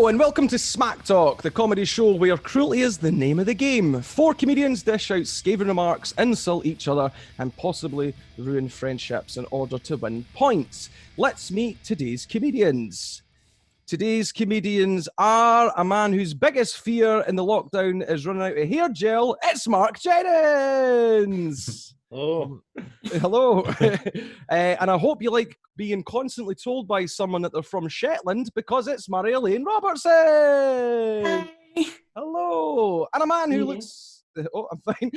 Hello and welcome to Smacktalk, the comedy show where cruelty is the name of the game. 4 comedians dish out scathing remarks, insult each other, and possibly ruin friendships in order to win points. Let's meet today's comedians. Today's comedians are a man whose biggest fear in the lockdown is running out of hair gel. It's Marc Jennings. Oh. Hello. And I hope you like being constantly told by someone that they're from Shetland because it's Marjolein Robertson. Hi. Hello. And a man who looks... Oh, I'm fine.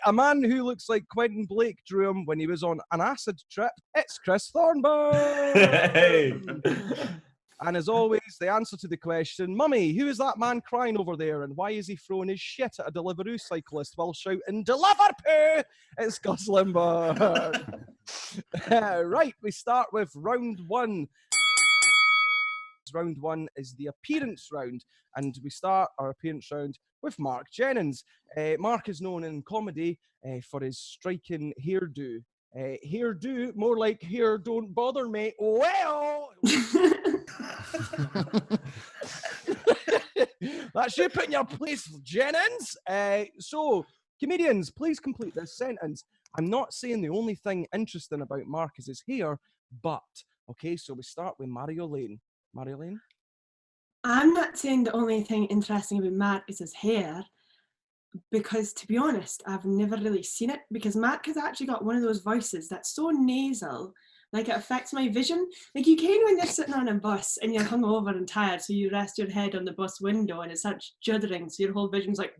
A man who looks like Quentin Blake drew him when he was on an acid trip. It's Thorburn. Hey. And as always, the answer to the question, Mummy, who is that man crying over there and why is he throwing his shit at a Deliveroo cyclist while shouting, "Deliver poo!" It's Gus Lymburn. Right, we start with round one. Round one is the appearance round, and we start our appearance round with Marc Jennings. Marc is known in comedy for his striking hairdo. Hairdo, more like hair don't bother me. Well... That's you put in your place, Jennings. So, comedians, please complete this sentence. I'm not saying the only thing interesting about Marc is his hair, but, okay, so we start with Marjolein. Marjolein? I'm not saying the only thing interesting about Marc is his hair, because to be honest, I've never really seen it, because Marc has actually got one of those voices that's so nasal, like it affects my vision. Like you can when you're sitting on a bus and you're hungover and tired, so you rest your head on the bus window and it starts juddering, so your whole vision's like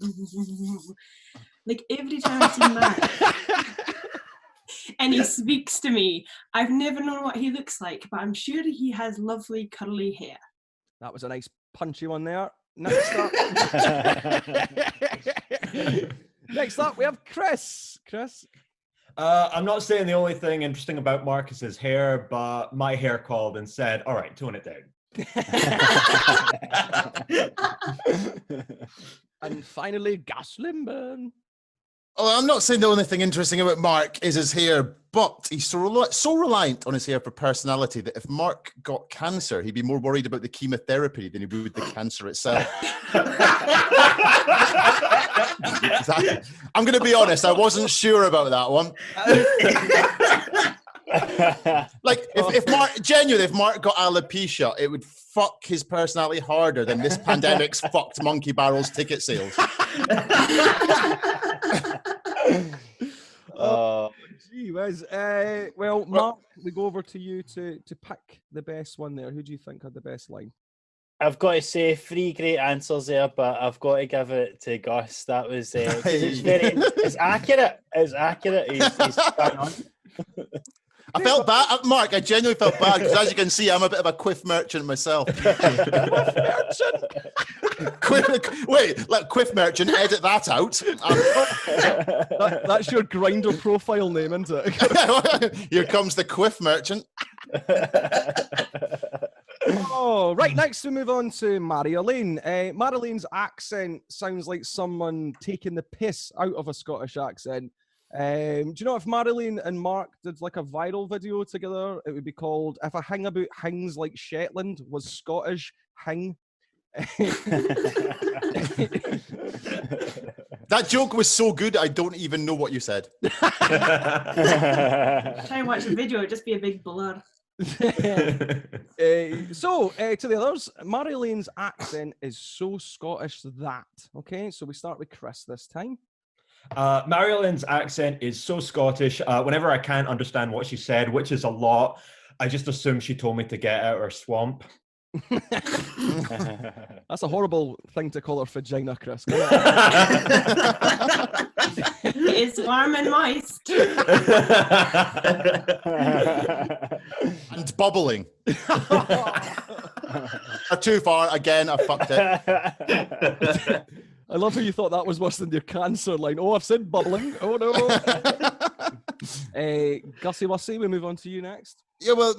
every time I see Marc and he speaks to me, I've never known what he looks like, but I'm sure he has lovely curly hair. That was a nice punchy one there. Next up, next up we have Chris. Chris? I'm not saying the only thing interesting about Marc is his hair, but my hair called and said, all right, tone it down. And finally, Gus Lymburn. Oh, I'm not saying the only thing interesting about Marc is his hair, but he's so reliant on his hair for personality that if Marc got cancer, he'd be more worried about the chemotherapy than he would the cancer itself. I'm going to be honest, I wasn't sure about that one. Like, if Marc got alopecia, it would fuck his personality harder than this pandemic's fucked Monkey Barrel's ticket sales. Gee whiz. Well, Marc, we go over to you to pick the best one there. Who do you think had the best line? I've got to say 3 great answers there, but I've got to give it to Gus. That was it's accurate. It's accurate. He's bang on. I felt bad, Marc. I genuinely felt bad because, as you can see, I'm a bit of a quiff merchant myself. Quiff merchant. Wait, let quiff merchant edit that out. That's your Grindr profile name, isn't it? Here comes the quiff merchant. Oh, right. Next, we move on to Marjolein. Marjoleин's accent sounds like someone taking the piss out of a Scottish accent. Do you know if Marjolein and Marc did like a viral video together, it would be called "If a Hing About Hings Like Shetland Was Scottish Hing." That joke was so good, I don't even know what you said. Try and watch the video, it'd just be a big blur. So, to the others, Marjolein's accent is so Scottish that, okay, so we start with Chris this time. Marjoleин's accent is so Scottish. Whenever I can't understand what she said, which is a lot, I just assume she told me to get out her swamp. That's a horrible thing to call her vagina, Chris. It's warm and moist. And bubbling. Too far. Again, I fucked it. I love how you thought that was worse than your cancer line. Oh, I've said bubbling. Oh, no. Gussie Wussy, we move on to you next. Yeah, well,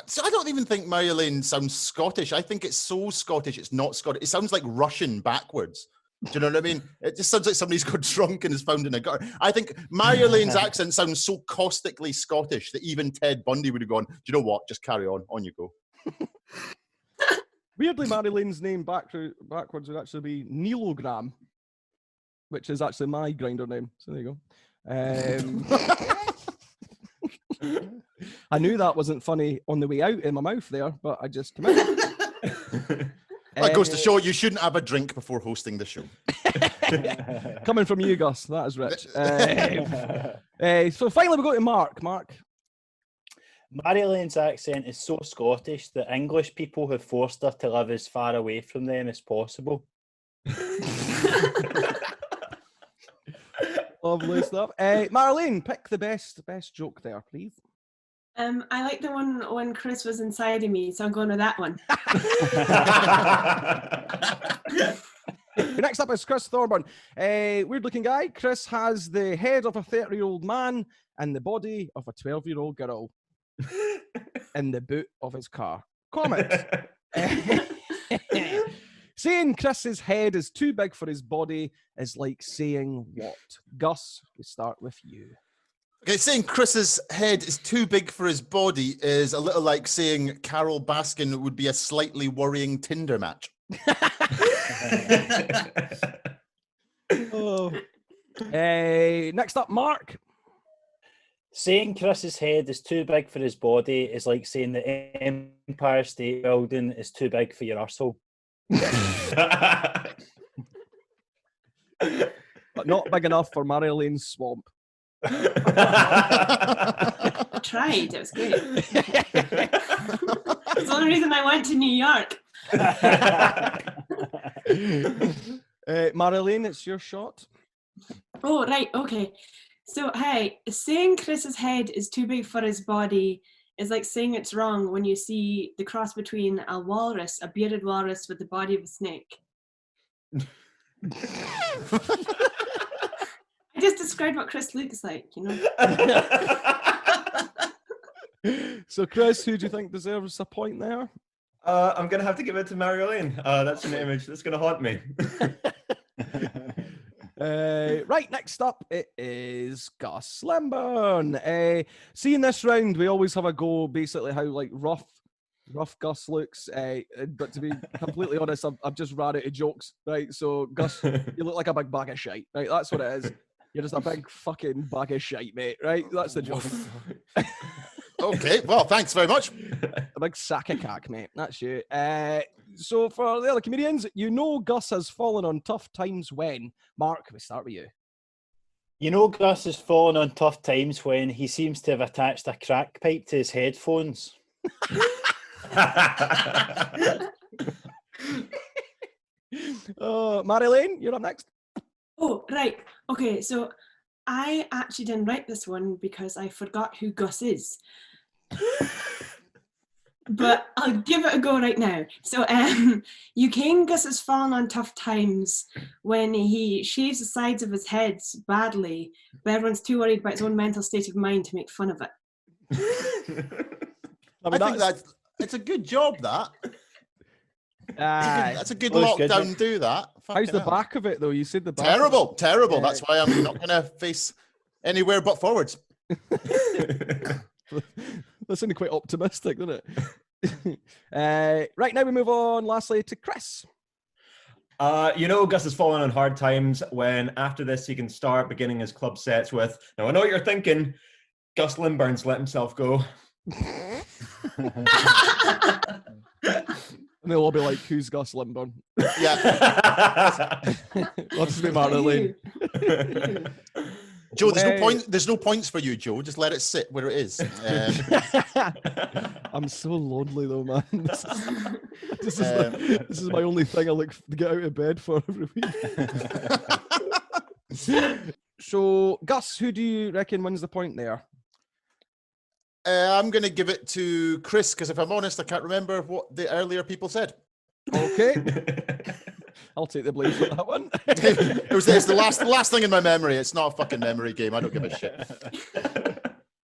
so I don't even think Marjolein sounds Scottish. I think it's so Scottish, it's not Scottish. It sounds like Russian backwards. Do you know what I mean? It just sounds like somebody's got drunk and is found in a gutter. I think Marjoleин's accent sounds so caustically Scottish that even Ted Bundy would have gone, do you know what? Just carry on. On you go. Weirdly, Marjoleine's name backwards would actually be Nilogram, which is actually my grinder name. So there you go. I knew that wasn't funny on the way out in my mouth there, but I just committed. That goes to show you shouldn't have a drink before hosting the show. Coming from you, Gus, that is rich. So finally we go to Mark. Mark. Marjolein's accent is so Scottish that English people have forced her to live as far away from them as possible. Lovely stuff. Marjolein, pick the best joke there, please. I like the one when Chris was inside of me, so I'm going with that one. Next up is Chris Thorburn. Weird-looking guy. Chris has the head of a 30-year-old man and the body of a 12-year-old girl in the boot of his car. Comments. Saying Chris's head is too big for his body is like saying what? Gus, we start with you. Okay, saying Chris's head is too big for his body is a little like saying Carol Baskin would be a slightly worrying Tinder match. Oh. Next up, Mark. Saying Chris's head is too big for his body is like saying the Empire State Building is too big for your arsehole. But not big enough for Marjoleine's swamp. I tried, it was great. It's the only reason I went to New York. Marjolein, it's your shot. Oh, right, okay. So, hey, saying Chris's head is too big for his body is like saying it's wrong when you see the cross between a walrus, a bearded walrus with the body of a snake. I just described what Chris looks like, you know? So, Chris, who do you think deserves a point there? I'm going to have to give it to Marjolein. That's an image that's going to haunt me. Right, next up it is Gus Lymburn. Seeing this round, we always have a go basically how like rough Gus looks. But to be completely honest, I've just ran out of jokes. Right, so Gus, you look like a big bag of shite. Right, that's what it is. You're just a big fucking bag of shite, mate. Right, that's the joke. Okay, well, thanks very much. A big sack of cack, mate. That's you. So for the other comedians, you know Gus has fallen on tough times when. Mark, we start with you. You know Gus has fallen on tough times when he seems to have attached a crack pipe to his headphones. Marjolein, you're up next. Oh, right. Okay, so I actually didn't write this one because I forgot who Gus is. But I'll give it a go right now. So, UK Gus has fallen on tough times when he shaves the sides of his head badly, but everyone's too worried about his own mental state of mind to make fun of it. I think it's a good job, that. That's a good lockdown, good, do that. How's the back of it, though? You said the back. Terrible. That's why I'm not going to face anywhere but forwards. That sounded quite optimistic, doesn't it? Right, now we move on lastly to Chris. You know Gus has fallen on hard times when after this he can start beginning his club sets with, now I know what you're thinking, Gus Lymburns let himself go. And they'll all be like, who's Gus Lymburn? Yeah. Let's be Marjolein. Joe, there's no points for you, Joe. Just let it sit where it is. I'm so lonely though, man. This is my only thing I look to get out of bed for every week. So, Gus, who do you reckon wins the point there? I'm going to give it to Chris, because if I'm honest, I can't remember what the earlier people said. Okay. I'll take the blame for that one. It's the last thing in my memory. It's not a fucking memory game. I don't give a shit.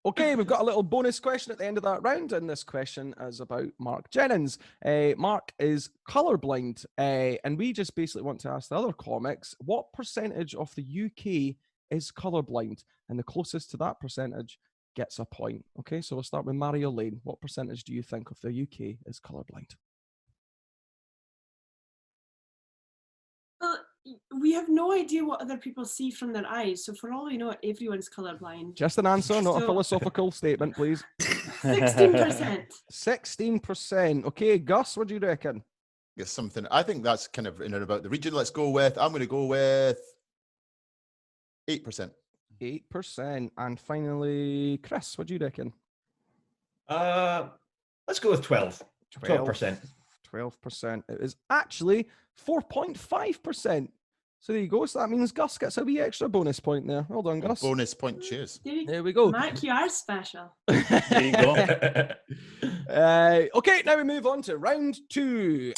Okay, we've got a little bonus question at the end of that round, and this question is about Marc Jennings. Mark is colourblind, and we just basically want to ask the other comics, what percentage of the UK is colourblind? And the closest to that percentage gets a point. Okay, so we'll start with Marjolein. What percentage do you think of the UK is colourblind? we have no idea what other people see from their eyes. So for all we know, everyone's colorblind. Just an answer, not a So- philosophical statement, please. 16%. 16%. Okay, Gus, what do you reckon? Guess something. I think that's kind of in and about the region. Let's go with. I'm going to go with 8%. 8%. And finally, Chris, what do you reckon? Let's go with 12. 12%. 12%. It is actually 4.5%. So there you go. So that means Gus gets a wee extra bonus point there. Well done, Gus. Bonus point. Cheers. There we go. Mark, you are special. There you go. Okay, now we move on to round 2.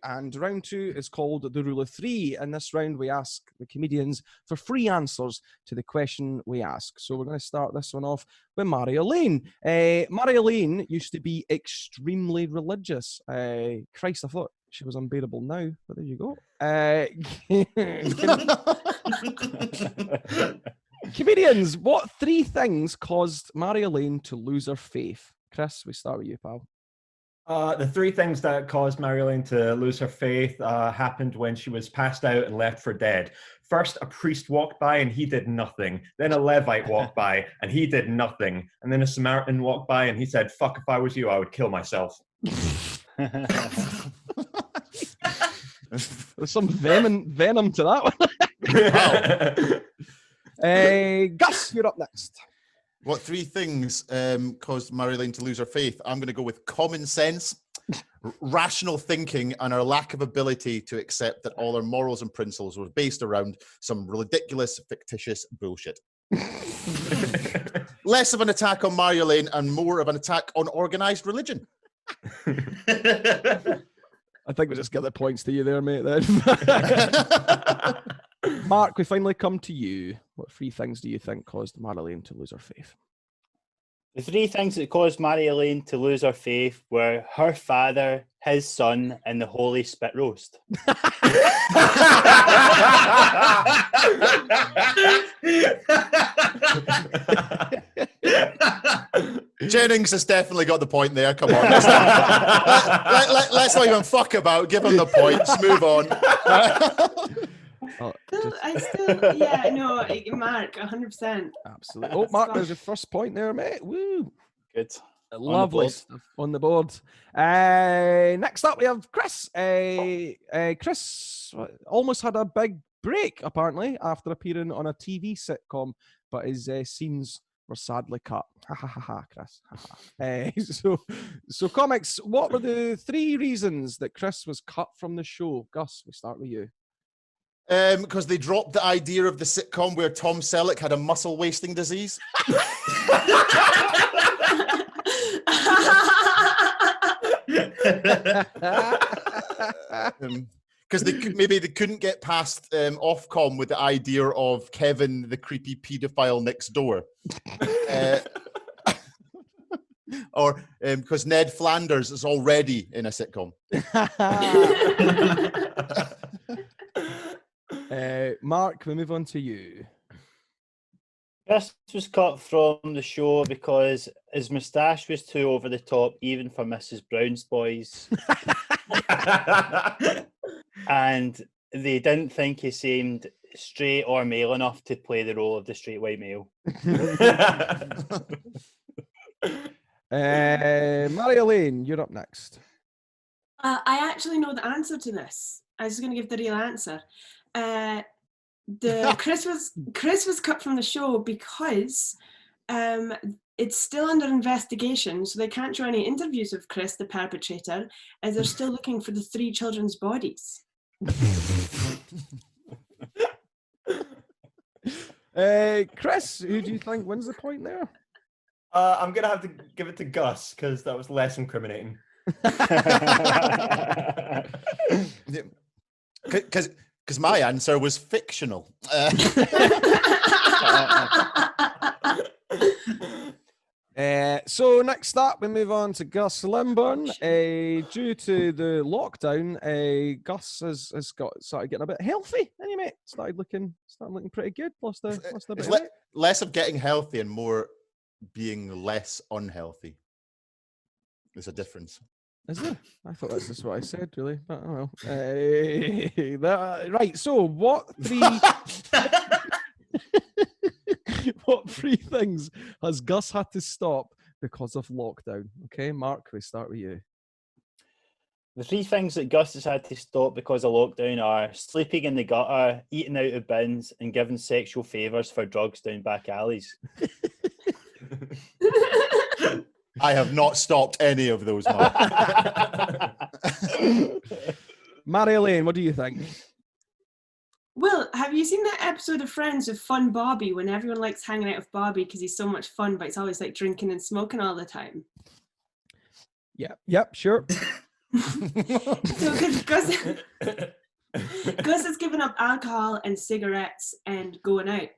And round 2 is called the Rule of 3. In this round, we ask the comedians for 3 answers to the question we ask. So we're going to start this one off with Marjolein. Marjolein used to be extremely religious. Christ, I thought she was unbearable now, but there you go. Comedians, what 3 things caused Marjolein to lose her faith? Chris, we start with you, pal. The 3 things that caused Marjolein to lose her faith happened when she was passed out and left for dead. First, a priest walked by and he did nothing. Then a Levite walked by and he did nothing. And then a Samaritan walked by and he said, "Fuck, if I was you, I would kill myself." There's some venom to that one. Gus, you're up next. What 3 things caused Marjolein to lose her faith? I'm going to go with common sense, rational thinking, and our lack of ability to accept that all our morals and principles were based around some ridiculous, fictitious bullshit. Less of an attack on Marjolein and more of an attack on organised religion. I think we just get the points to you there, mate. Then. Mark, we finally come to you. What 3 things do you think caused Marjolein to lose her faith? The 3 things that caused Marjolein to lose her faith were her father, his son, and the holy spit roast. Jennings has definitely got the point there. Come on. Let's not even fuck about. Give him the points. Move on. Mark, 100%. Absolutely. Oh, Mark, there's your first point there, mate. Woo. Good. Lovely stuff on the board. Next up, we have Chris. Chris almost had a big break, apparently, after appearing on a TV sitcom, but his scenes were sadly cut. Ha ha ha ha, Chris. Ha, ha. So comics, what were the 3 reasons that Chris was cut from the show? Gus, we start with you. Because they dropped the idea of the sitcom where Tom Selleck had a muscle wasting disease. Because maybe they couldn't get past Ofcom with the idea of Kevin, the creepy paedophile next door. Or because Ned Flanders is already in a sitcom. Mark, we move on to you. Chris was cut from the show because his moustache was too over the top, even for Mrs. Brown's boys. And they didn't think he seemed straight or male enough to play the role of the straight white male. Marjolein, you're up next. I actually know the answer to this. I was going to give the real answer. Chris was cut from the show because it's still under investigation, so they can't show any interviews of Chris, the perpetrator, as they're still looking for the 3 children's bodies. Chris, who do you think wins the point there? I'm going to have to give it to Gus because that was less incriminating. Because my answer was fictional. So next up, we move on to Gus Lymburn. Due to the lockdown, Gus has started getting a bit healthy. Anyway, started looking pretty good. Lost a bit of weight. Less of getting healthy and more being less unhealthy. There's a difference. Is there? I thought that's just what I said, really. But oh well. Right. So, what three? What three things has Gus had to stop because of lockdown? Okay, Mark, we start with you. The three things that Gus has had to stop because of lockdown are sleeping in the gutter, eating out of bins, and giving sexual favours for drugs down back alleys. I have not stopped any of those, Mark. Marjolein, what do you think? Well, have you seen that episode of Friends with Fun Bobby when everyone likes hanging out with Bobby because he's so much fun, but he's always like drinking and smoking all the time? Yeah. Yep. Sure. So Gus has given up alcohol and cigarettes and going out.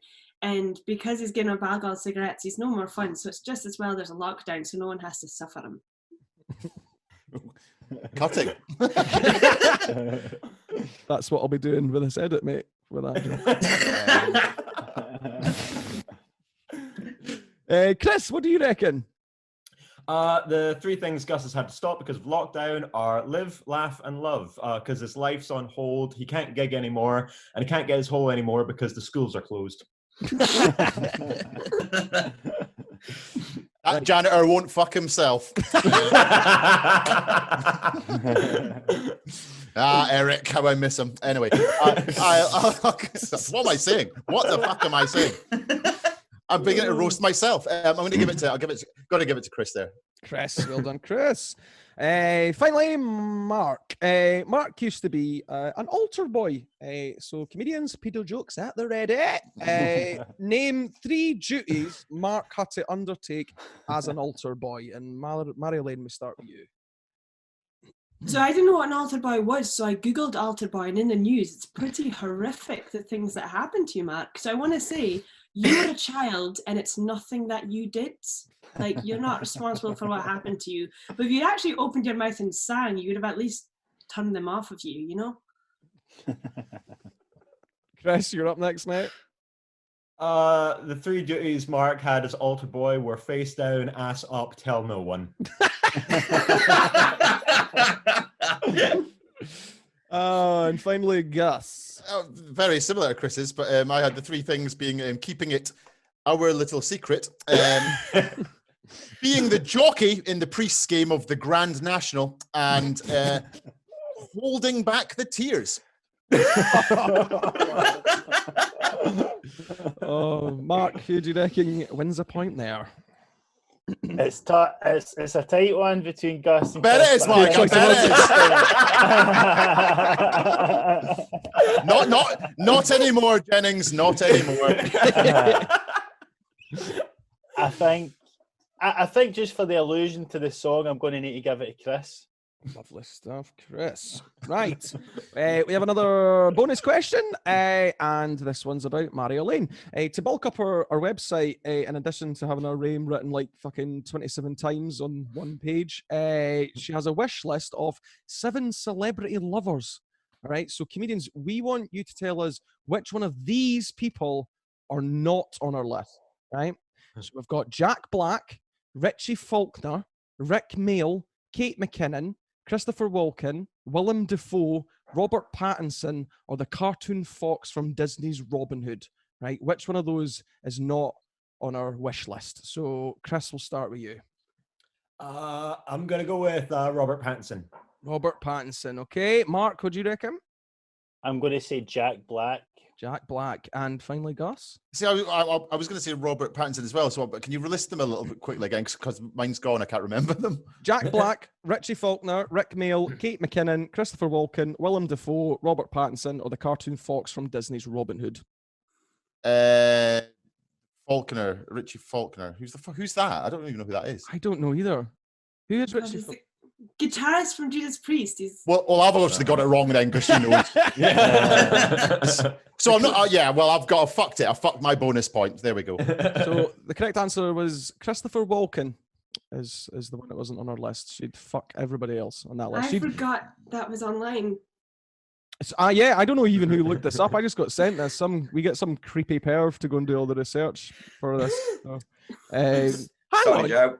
And because he's given up alcohol and cigarettes, he's no more fun. So it's just as well there's a lockdown so no one has to suffer him. Cutting. That's what I'll be doing with this edit, mate. With that. Chris, what do you reckon? The three things Gus has had to stop because of lockdown are live, laugh, and love. Because his life's on hold. He can't gig anymore, and he can't get his hole anymore because the schools are closed. That janitor won't fuck himself. Eric, how I miss him. Anyway, what am I saying? What the fuck am I saying? I'm beginning to roast myself. I'm going to give it to Chris there. Chris, well done, Chris. Finally, Mark. Mark used to be an altar boy. So comedians, pedo jokes at the ready. Name three duties Mark had to undertake as an altar boy. And Marjolein, we start with you. So I didn't know what an altar boy was, so I googled altar boy, and in the news it's pretty horrific, the things that happened to you, Mark. So I want to say you're a child and it's nothing that you did. Like, you're not responsible for what happened to you. But if you actually opened your mouth and sang, you would have at least turned them off of you, you know? Chris, you're up next, mate. The three duties Mark had as altar boy were face down, ass up, tell no one. And finally, Gus. Very similar to Chris's, but I had the three things being keeping it our little secret, being the jockey in the Priests game of the Grand National, and holding back the tears. Oh, Mark, who do you reckon wins a point there? It's a tight one between Gus and Bet it is, Mark. I bet it is. Not anymore, Jennings. Not anymore. I think just for the allusion to the song, I'm going to need to give it to Chris. Lovely stuff, Chris. Right. We have another bonus question, and this one's about Marjolein. To bulk up our website, in addition to having her name written like fucking 27 times on one page, she has a wish list of 7 celebrity lovers. All right. So, comedians, we want you to tell us which one of these people are not on our list. Right. So, we've got Jack Black, Richie Faulkner, Rick Mail, Kate McKinnon, Christopher Walken, Willem Dafoe, Robert Pattinson, or the cartoon fox from Disney's Robin Hood, right? Which one of those is not on our wish list? So, Chris, we'll start with you. I'm going to go with Robert Pattinson. Robert Pattinson, okay. Mark, what do you reckon? I'm going to say Jack Black. Jack Black. And finally, Gus? See, I was going to say Robert Pattinson as well, so but can you list them a little bit quickly again, because mine's gone, I can't remember them. Jack Black, Richie Faulkner, Rick Mail, Kate McKinnon, Christopher Walken, Willem Dafoe, Robert Pattinson, or the cartoon fox from Disney's Robin Hood? Faulkner, Richie Faulkner. Who's that? I don't even know who that is. I don't know either. Who is Richie Faulkner? Guitarist from Judas Priest. He's... Well, I've obviously got it wrong then, because she knows. So I'm not. I've got. I fucked it. I fucked my bonus points. There we go. So the correct answer was Christopher Walken. Is the one that wasn't on our list. She'd fuck everybody else on that list. I forgot that was online. Yeah, I don't know even who looked this up. I just got sent this. We get some creepy perv to go and do all the research for this. So, hang on. Joe.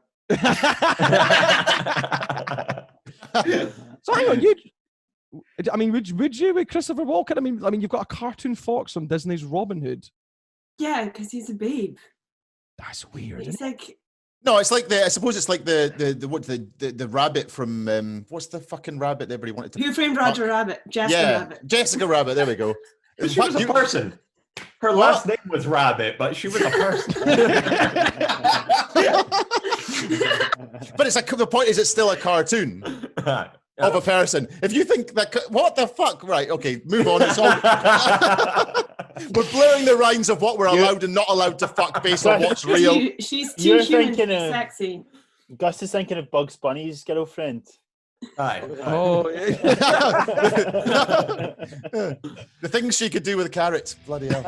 So hang on, I mean, would you with Christopher Walken? I mean, you've got a cartoon fox from Disney's Robin Hood. Yeah, because he's a babe. That's weird. It's like No, it's like I suppose it's like the rabbit from what's the fucking rabbit that everybody wanted to. Who Framed Roger Rabbit? Jessica Rabbit. Jessica Rabbit. There we go. She was a person. Her last name was Rabbit, but she was a person. But the point is, it's still a cartoon of a person. If you think that, what the fuck? Right? Okay, move on. It's all. We're blurring the lines of what we're allowed and not allowed to fuck based on what's real. She's too human to be sexy. Gus is thinking of Bugs Bunny's girlfriend. Aye. Oh, yeah. The things she could do with carrots. Bloody hell.